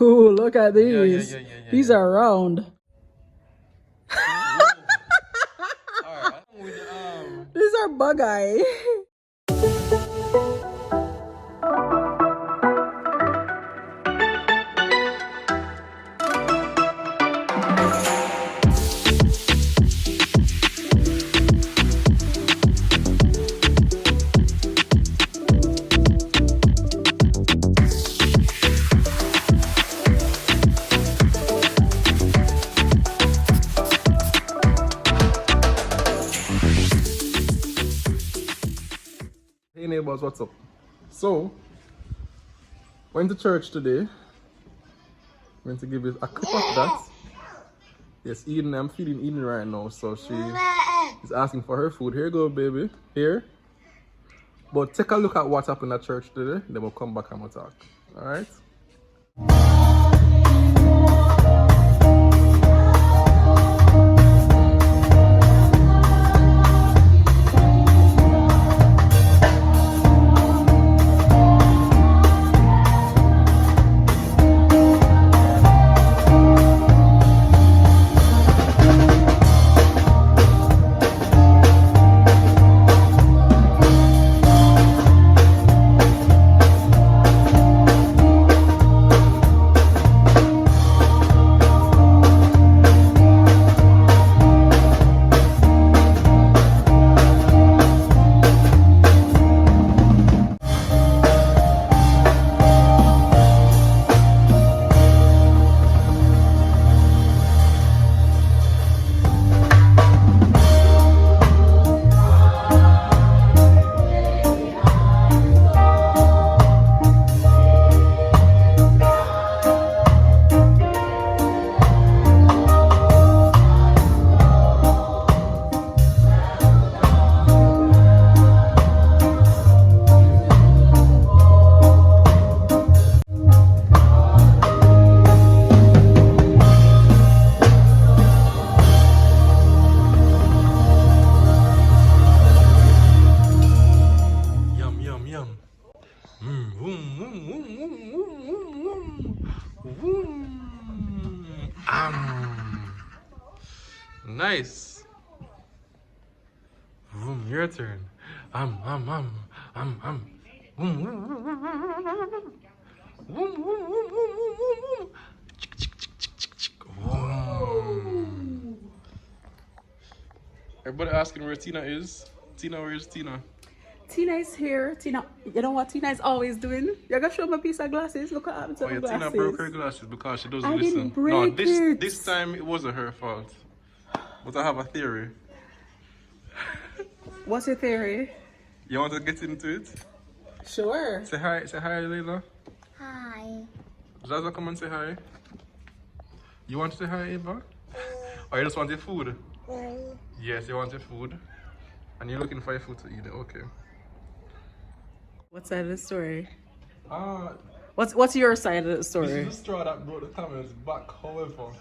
Ooh, look at these. These are round. Alright, with the These are bug eye. Hey neighbors, what's up? So, went to church today. Went to give it a clip of that. Yes, Eden, I'm feeding Eden right now, so she is asking for her food. Here you go, baby. Here. But take a look at what happened at church today, then we'll come back and we'll talk. Alright? Yum, yum, yum. Vroom, vroom, vroom, vroom, vroom, vroom. Nice. Vroom, your turn. Vroom, vroom, vroom, vroom, vroom. Vroom, vroom, vroom, vroom, vroom, vroom. Chick, chick, chick, chick, chick, chick. Vroom. Everybody asking where Tina is. Tina, where is Tina? Tina is here. Tina, you know what Tina is always doing? You're gonna show me a piece of glasses. Look what happened to Oh my yeah, glasses. Tina broke her glasses because she doesn't I listen. didn't break it. This time it wasn't her fault. But I have a theory. What's your theory? You want to get into it? Sure. Say hi, Leila. Hi. Zaza, come and say hi. You want to say hi, Eva? Or you just want your food? Yes, you want your food. And you're looking for your food to eat. Okay. What side of the story? Ah, What's your side of the this story? is the straw that brought the cameras back. However,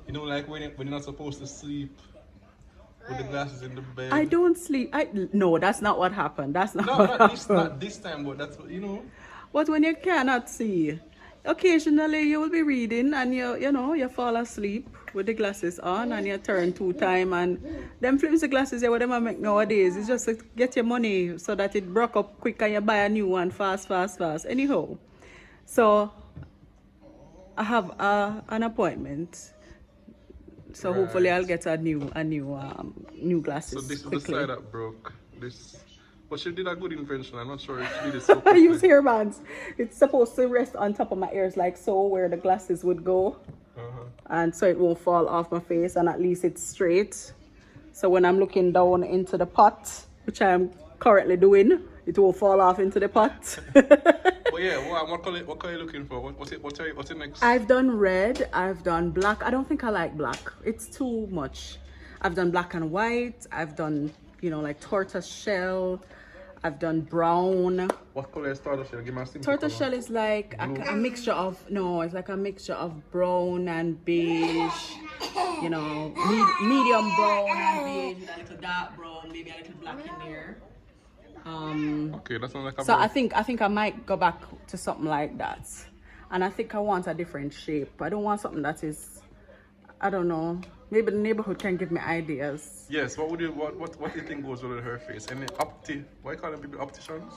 you know, like when you're not supposed to sleep with the glasses in the bed. I don't sleep. No, that's not what happened. That's not No, what happened. not this time, but that's what you know. But when you cannot see, occasionally you will be reading and you fall asleep with the glasses on and you turn 2 times and them flimsy glasses what them make nowadays is just to get your money so that it broke up quick and you buy a new one fast. Anyhow, so I have an appointment. So hopefully I'll get a new glasses. So this is quickly. the side that broke. But she did a good invention. I'm not sure if she did it so I quickly. use hairbands. It's supposed to rest on top of my ears like so, where the glasses would go. And so it won't fall off my face and at least it's straight. So when I'm looking down into the pot, which I am currently doing, it won't fall off into the pot. But yeah, what color are you looking for? What's your next? I've done red, I've done black. I don't think I like black. It's too much. I've done black and white. I've done, like tortoise shell. I've done brown. What color is tortoise shell? Give me a simple Tortoise color. shell is like a mixture of, it's like a mixture of brown and beige, medium brown and beige, with a little dark brown, maybe a little black in there. Okay, that sounds like a So I think I might go back to something like that. And I think I want a different shape. I don't want something that is, I don't know, maybe the neighborhood can give me ideas. Yes, what do you think goes well with her face? Any why call them people opticians?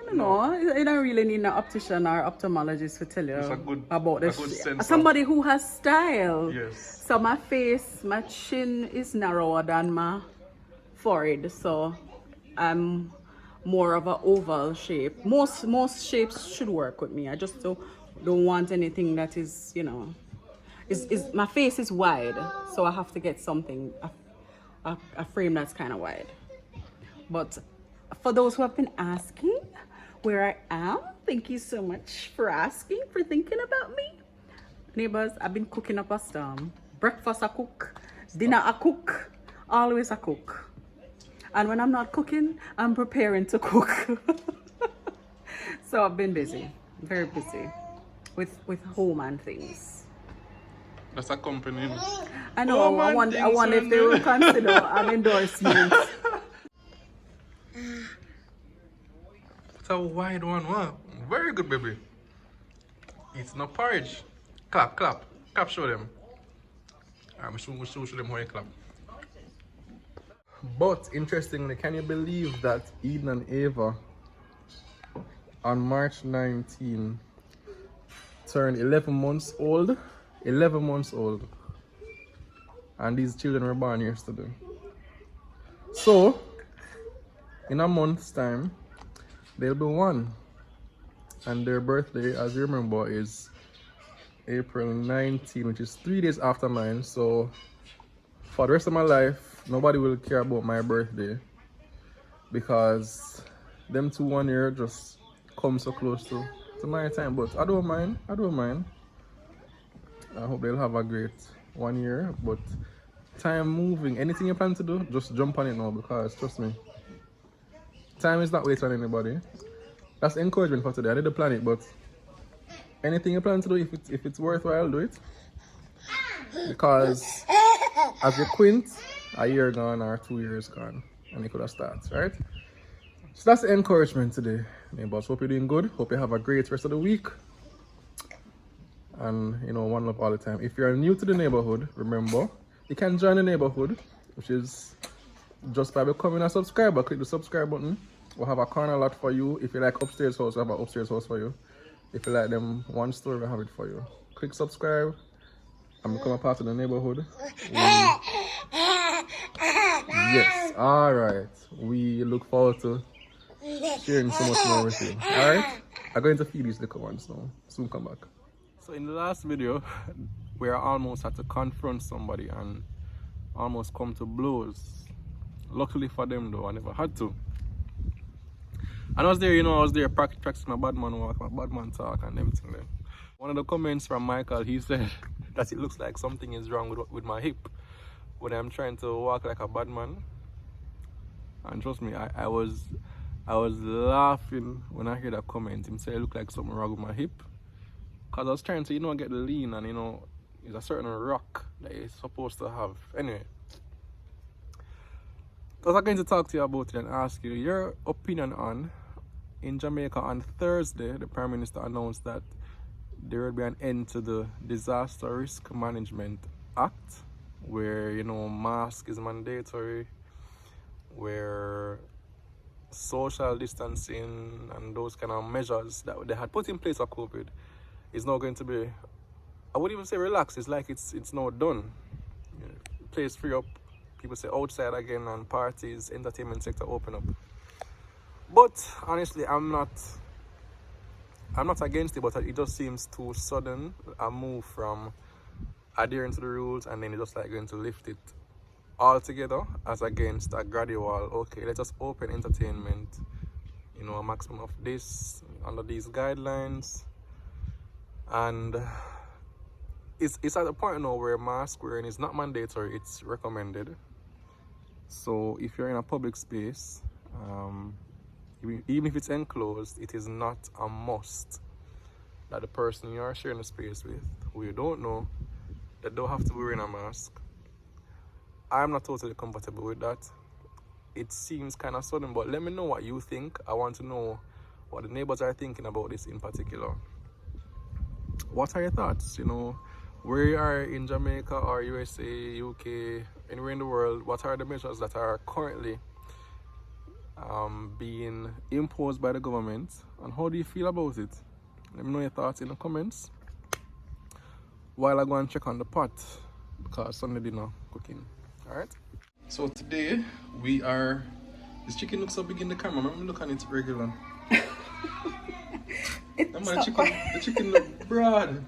I don't know. You don't really need an optician or ophthalmologist to tell you about this. Somebody who has style. Yes. So my face, my chin is narrower than my forehead, so I'm more of an oval shape. Most shapes should work with me. I just don't want anything that is, you know, is my face is wide, so I have to get something a frame that's kind of wide. But for those who have been asking where I am, thank you so much for asking, for thinking about me. Neighbors, I've been cooking up a storm. Breakfast I cook, dinner I cook, always I cook. And when I'm not cooking, I'm preparing to cook. So I've been busy, very busy with home and things. That's a company. I know, I wonder if they will consider an endorsement. It's a wide one, wow. Very good, baby. It's not porridge. Clap, clap. Clap, show them. I'm show them how you clap. But interestingly, can you believe that Eden and Ava on March 19 turned 11 months old? 11 months old. And these children were born yesterday. So, in a month's time, they'll be 1. And their birthday, as you remember, is April 19, which is 3 days after mine. So, for the rest of my life, nobody will care about my birthday, because them 2 1 year just come so close to my time. But I don't mind. I hope they'll have a great 1 year. But time moving. Anything you plan to do, just jump on it now, because trust me, time is not waiting on anybody. That's encouragement for today. I didn't plan it, but anything you plan to do, if it's worthwhile, do it. Because as you quint, a year gone or 2 years gone, and you could have started, right? So that's the encouragement today, neighbors. Hope you're doing good. Hope you have a great rest of the week. And, you know, one love all the time. If you're new to the neighborhood, remember, you can join the neighborhood, which is just by becoming a subscriber. Click the subscribe button. We'll have a corner lot for you. If you like upstairs house, we'll have an upstairs house for you. If you like them one story, we'll have it for you. Click subscribe and become a part of the neighborhood. Yes, alright. We look forward to sharing so much more with you. Alright? I'm going to feed these little ones now. Soon come back. So in the last video, we almost had to confront somebody and almost come to blows. Luckily for them though, I never had to. And I was there, practicing my bad man walk, my bad man talk and everything there. One of the comments from Michael, he said that it looks like something is wrong with my hip when I'm trying to walk like a bad man. And trust me, I was laughing when I heard that comment. Him say it looked like something wrong with my hip. Because I was trying to, get the lean and, it's a certain rock that you're supposed to have. Anyway, I was going to talk to you about it and ask you your opinion on, in Jamaica on Thursday, the Prime Minister announced that there will be an end to the Disaster Risk Management Act, where, mask is mandatory, where social distancing and those kind of measures that they had put in place for COVID is now going to be, I wouldn't even say relaxed, it's like it's now done. Place free up, people say outside again, and parties, entertainment sector open up. But honestly, I'm not against it, but it just seems too sudden a move from adhering to the rules and then just like going to lift it altogether, as against a gradual, okay, let us open entertainment, a maximum of this under these guidelines. And it's at the point now where mask wearing is not mandatory, it's recommended. So if you're in a public space, even if it's enclosed, it is not a must that the person you are sharing a space with, who you don't know, that don't have to be wearing a mask. I'm not totally comfortable with that. It seems kind of sudden, but let me know what you think. I want to know what the neighbors are thinking about this in particular. what are your thoughts? You know, where you are in Jamaica or USA, UK, anywhere in the world, what are the measures that are currently being imposed by the government, and how do you feel about it? Let me know your thoughts in the comments while I go and check on the pot because Sunday dinner cooking. Alright? So today we are, this chicken looks so big in the camera. Let me look at it regular. The chicken look broad.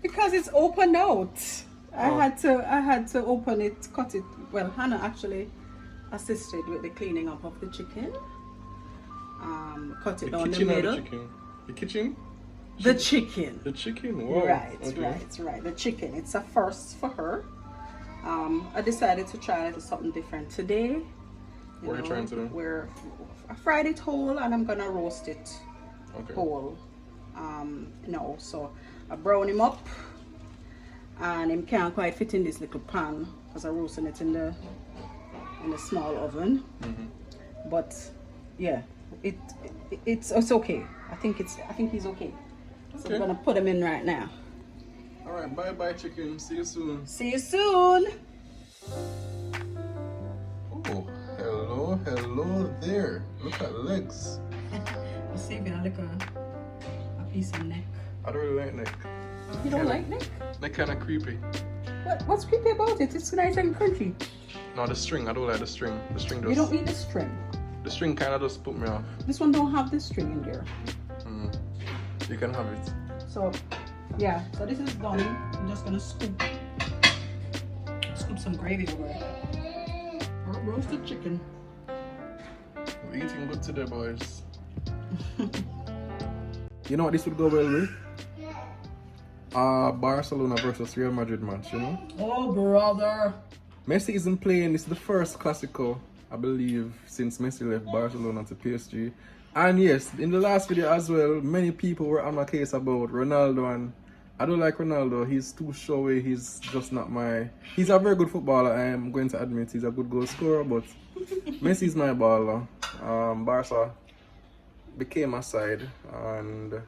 Because it's opened out. I had to open it, cut it. Well, Hannah actually assisted with the cleaning up of the chicken. Cut it down the middle. The kitchen? The chicken. The chicken, wow. Right, okay. right. The chicken. It's a first for her. I decided to try a little something different today. What are you trying to do? I fried it whole and I'm gonna roast it whole. So I brown him up and him can't quite fit in this little pan because I'm roasting it in the small oven. But yeah, it's okay. I think he's okay. So I'm gonna put him in right now. Alright, bye chicken. See you soon. See you soon. Oh, hello there. Look at the legs. I'm saving a piece of neck. I don't really like neck. You don't like neck? Neck kind of creepy. What's creepy about it? It's nice and crunchy. No, the string. I don't like the string. The string does. You don't need the string. The string kind of just put me off. This one don't have the string in there. You can have it. So, yeah. So this is done. I'm just gonna scoop some gravy over it. Roasted chicken. We're eating good today, boys. You know what this would go well with? Barcelona versus Real Madrid match, you know? Oh, brother. Messi isn't playing. This is the first Clasico, I believe, since Messi left Barcelona to PSG. And yes, in the last video as well, many people were on my case about Ronaldo, and I don't like Ronaldo. He's too showy. He's just not my... He's a very good footballer, I am going to admit. He's a good goal scorer, but Messi's my baller. Barca became my side, and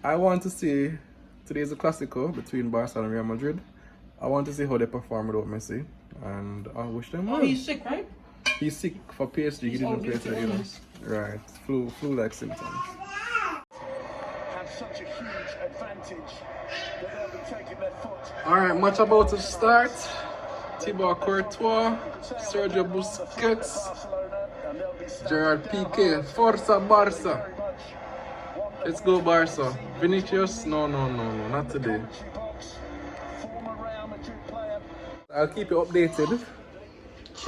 I want to see... Today's a Clasico between Barca and Real Madrid. I want to see how they perform without Messi, and I wish them well. Oh, he's sick, right? He's sick for PSG. He didn't play today, you know. Right, flu-like symptoms. Have such a huge advantage that they'll be taking their foot. All right, match about to start. Thibaut Courtois, Sergio Busquets, Gerard Piqué. Forza Barca. Let's go Barca. Vinicius? No, not today. I'll keep you updated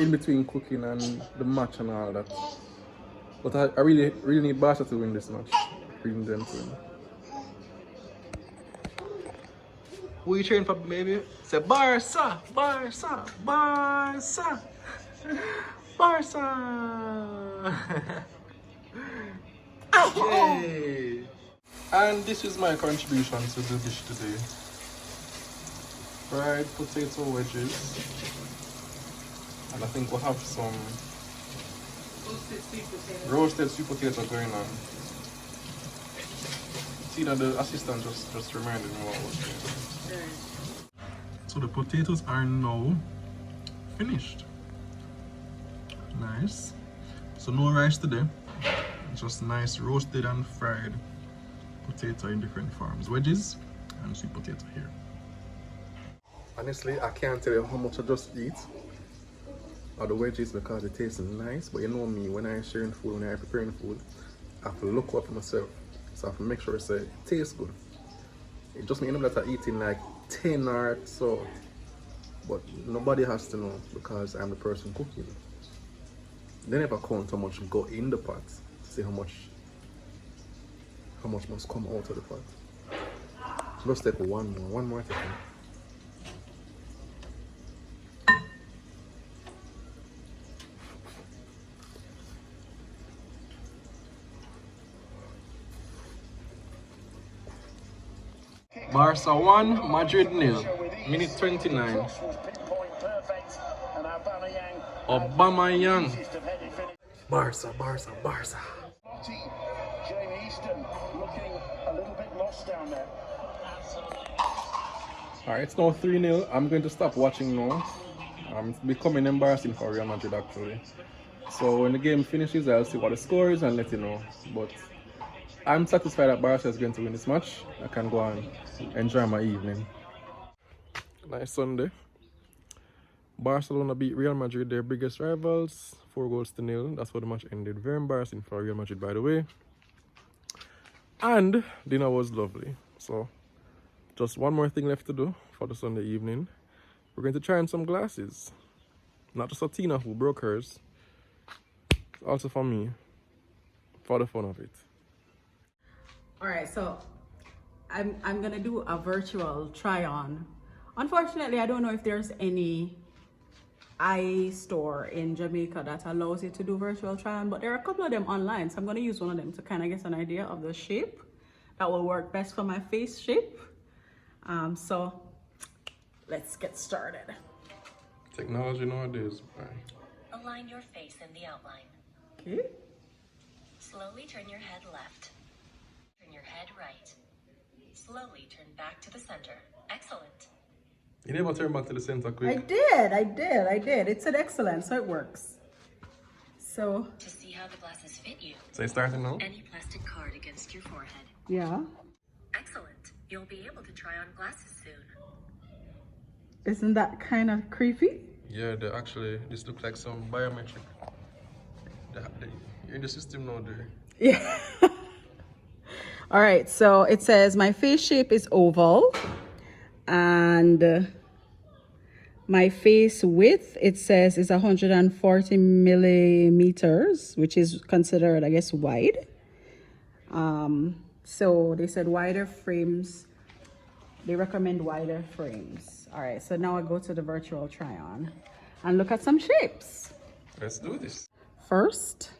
in between cooking and the match and all that. But I really need Barca to win this match. Bring them to win. Who you cheering for, baby? Say Barca, Barca, Barca, Barca. Yay! And this is my contribution to the dish today. Fried potato wedges. And I think we'll have some roasted sweet potato going on. See that the assistant just reminded me what I was doing. So the potatoes are now finished. Nice. So no rice today. Just nice roasted and fried potato in different forms. Wedges and sweet potato here. Honestly, I can't tell you how much I just eat of the wedges because it tastes nice. But you know me, when I'm sharing food, when I'm preparing food, I have to look up for myself. So I have to make sure it tastes good. It just means that I'm eating like 10 or so. But nobody has to know because I'm the person cooking. They never count how much go in the pot. See how much must come out of the pot. Let's take one more second. Barca 1, Madrid 0. Minute 29. Aubameyang. Barca. Jamie Easton looking a little bit lost down there. Alright, it's now 3-0. I'm going to stop watching now. It's becoming embarrassing for Real Madrid actually. So when the game finishes, I'll see what the score is and let you know. But I'm satisfied that Barca is going to win this match. I can go and enjoy my evening. Nice Sunday. Barcelona beat Real Madrid, their biggest rivals, 4-0. That's how the match ended. Very embarrassing for Real Madrid, by the way. And dinner was lovely. So just one more thing left to do for the Sunday evening. We're going to try on some glasses. Not just for Tina who broke hers. It's also for me. For the fun of it. Alright, so I'm gonna do a virtual try on. Unfortunately, I don't know if there's any eye store in Jamaica that allows you to do virtual try on, but there are a couple of them online, so I'm gonna use one of them to kind of get an idea of the shape that will work best for my face shape. So let's get started. Technology nowadays. Align your face in the outline. Okay. Slowly turn your head left. Turn your head right. Slowly turn back to the center. Excellent. You never turn back to the center quick. I did. It said excellent, so it works. So To see how the glasses fit you, So you starting now? any plastic card against your forehead. yeah. Excellent. You'll be able to try on glasses soon. Isn't that kind of creepy? Yeah, this looks like some biometric. You're in the system now there. Yeah. All right, so it says my face shape is oval and my face width, it says, is 140 millimeters, which is considered, I guess, wide. So they said wider frames. They recommend wider frames. All right, so now I go to the virtual try on and look at some shapes. Let's do this. First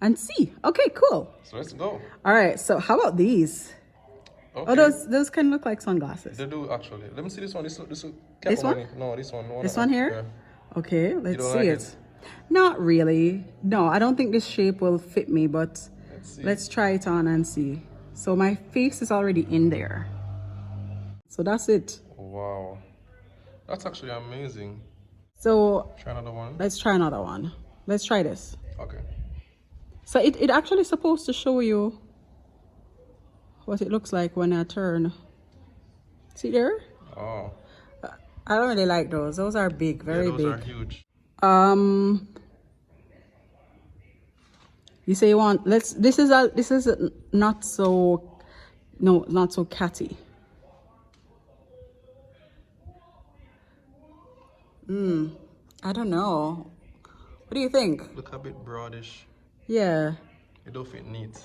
and see. Okay, cool. So let's go. All right, so how about these? Okay. Oh, those can look like sunglasses. They do actually. Let me see this one. This This one? No, this one. This one here? Okay, let's don't see like it. Not really. No, I don't think this shape will fit me, but let's try it on and see. So my face is already in there. So that's it. Wow. That's actually amazing. So Try another one. let's try another one. Let's try this. Okay. So it actually supposed to show you what it looks like when I turn. See there? Oh. I don't really like those. Those are big, very those big. are huge. You say you want this is not so not so catty. I don't know. What do you think? Look a bit broadish. Yeah. It don't fit neat.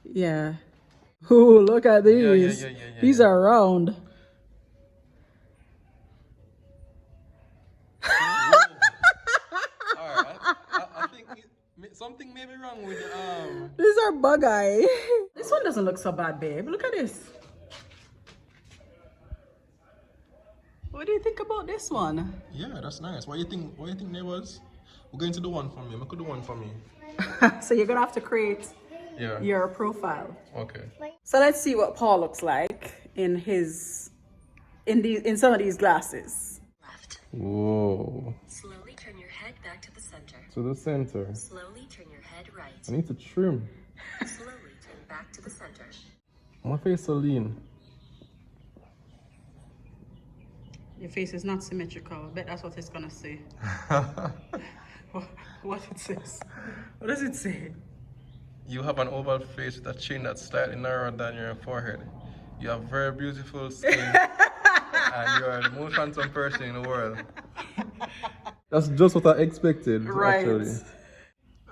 Yeah. Ooh, look at these. Yeah, These are round. Alright, I think something may be wrong with the These are bug eye. This one doesn't look so bad, babe. Look at this. What do you think about this one? Yeah, that's nice. What do you think neighbors? We're going to do one for me. I could do one for me. So you're gonna have to create Yeah. your profile. Okay. So let's see what Paul looks like in some of these glasses. Left. Whoa. Slowly turn your head back to the center. To the center. Slowly turn your head right. I need to trim. Slowly turn back to the center. My face so lean. Your face is not symmetrical. I bet that's what it's gonna say. What it says? What does it say? You have an oval face with a chin that's slightly narrower than your forehead. You have very beautiful skin, and you are the most handsome person in the world. That's just what I expected, Right. actually.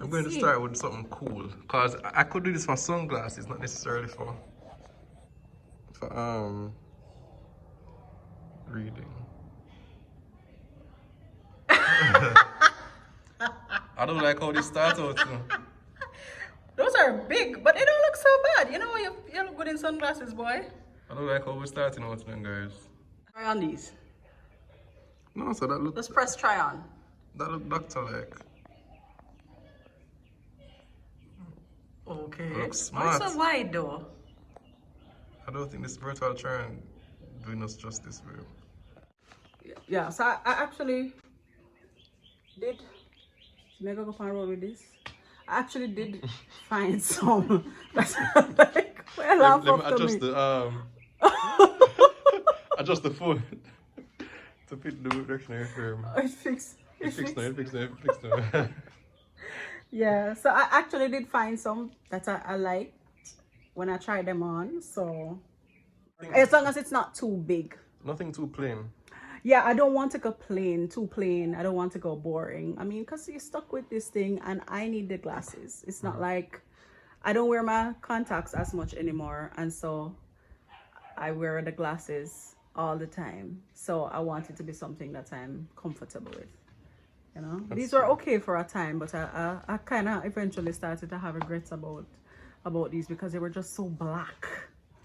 I'm going to start with something cool, because I could do this for sunglasses, not necessarily for reading. I don't like how this starts out too. Those are big, but they don't look so bad. You know, you look good in sunglasses, boy. I don't like how we're starting out then, guys. Try on these. No, so that looks Let's press try on. doctor-like. Okay. Looks Why smart. so wide though? don't think this virtual turn doing us justice, bro. Yeah, so I actually did. Mega go on roll with this. I actually did find some. That's like, well, Let me after adjust me. the adjust the phone to fit the direction here. It fixed. It fixed now. Yeah, so I actually did find some that I liked when I tried them on. So as long as it's not too big. Nothing too plain. Yeah, I don't want to go too plain. I don't want to go boring. I mean, because you're stuck with this thing and I need the glasses. It's not like I don't wear my contacts as much anymore. And so I wear the glasses all the time. So I want it to be something that I'm comfortable with. You know, these were okay for a time, but I kind of eventually started to have regrets about these because they were just so black.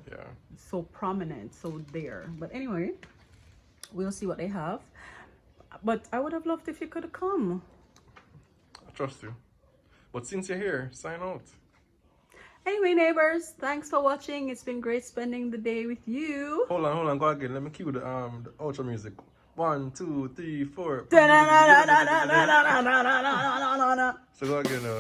Yeah. So prominent, so there. But anyway, we'll see what they have. But I would have loved if you could come. I trust you. But since you're here, sign out. Anyway, neighbors, thanks for watching. It's been great spending the day with you. Hold on, go again. Let me cue the outro music. 1, 2, 3, 4. So go again now.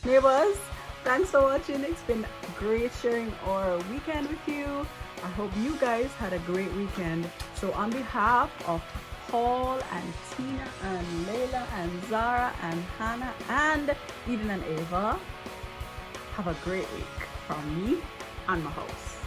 Neighbors, thanks for watching. It's been great sharing our weekend with you. I hope you guys had a great weekend. So on behalf of Paul and Tina and Leila and Zahra and Hannah and Eden and Ava, have a great week from me and my house.